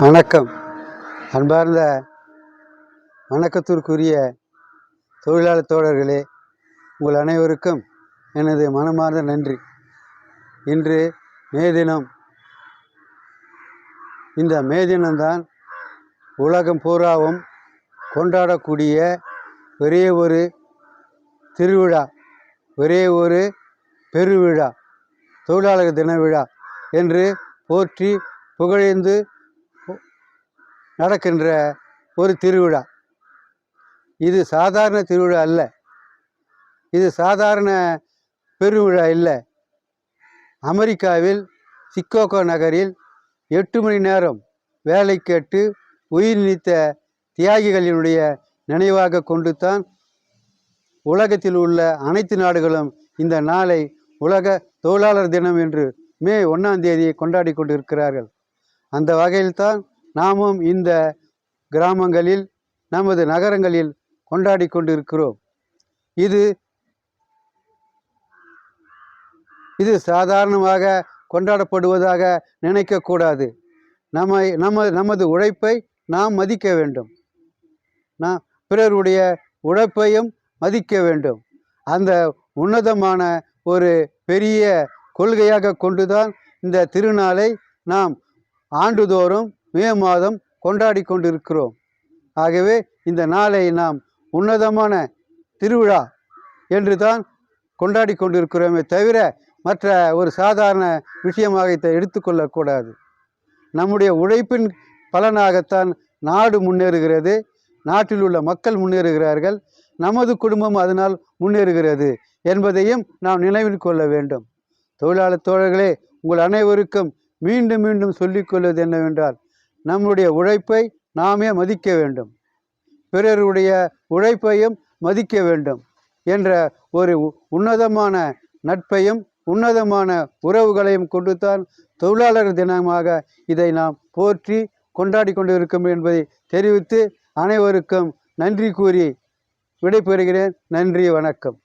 வணக்கம். அன்பார்ந்த வணக்கத்திற்குரிய தொழிலாளர் தோழர்களே, உங்கள் அனைவருக்கும் எனது மனமார்ந்த நன்றி. இன்று மே தினம். இந்த மே தினம்தான் உலகம் பூராவும் கொண்டாடக்கூடிய ஒரே ஒரு திருவிழா, ஒரே ஒரு பெருவிழா, தொழிலாளர் தின விழா என்று போற்றி புகழ்ந்து நடக்கின்ற ஒரு திருவிழா. இது சாதாரண திருவிழா அல்ல, இது சாதாரண பெருவிழா இல்லை. அமெரிக்காவில் சிக்காகோ நகரில் 8 மணி நேரம் வேலை கேட்டு உயிர் நீத்த தியாகிகளினுடைய நினைவாக கொண்டு தான் உலகத்தில் உள்ள அனைத்து நாடுகளும் இந்த நாளை உலக தொழிலாளர் தினம் என்று மே 1ஆம் தேதியை கொண்டாடி கொண்டிருக்கிறார்கள். அந்த வகையில்தான் நாமும் இந்த கிராமங்களில், நமது நகரங்களில் கொண்டாடி கொண்டிருக்கிறோம். இது சாதாரணமாக கொண்டாடப்படுவதாக நினைக்கக்கூடாது. நமது உழைப்பை நாம் மதிக்க வேண்டும், பிறருடைய உழைப்பையும் மதிக்க வேண்டும். அந்த உன்னதமான ஒரு பெரிய கொள்கையாக கொண்டுதான் இந்த திருநாளை நாம் ஆண்டுதோறும் மே மாதம் கொண்டாடி கொண்டிருக்கிறோம். ஆகவே இந்த நாளை நாம் உன்னதமான திருவிழா என்று தான் கொண்டாடி கொண்டிருக்கிறோமே தவிர மற்ற ஒரு சாதாரண விஷயமாக இதை எடுத்துக்கொள்ளக்கூடாது. நம்முடைய உழைப்பின் பலனாகத்தான் நாடு முன்னேறுகிறது, நாட்டில் உள்ள மக்கள் முன்னேறுகிறார்கள், நமது குடும்பம் அதனால் முன்னேறுகிறது என்பதையும் நாம் நினைவில் கொள்ள வேண்டும். தொழிலாளர் தோழர்களே, உங்கள் அனைவருக்கும் மீண்டும் மீண்டும் சொல்லிக்கொள்வது என்னவென்றால், நம்முடைய உழைப்பை நாமே மதிக்க வேண்டும், பிறருடைய உழைப்பையும் மதிக்க வேண்டும் என்ற ஒரு உன்னதமான நட்பையும் உன்னதமான உறவுகளையும் கொண்டுதான் தொழிலாளர் தினமாக இதை நாம் போற்றி கொண்டாடி கொண்டிருக்கிறோம் என்பதை தெரிவித்து அனைவருக்கும் நன்றி கூறி விடைபெறுகிறேன். நன்றி, வணக்கம்.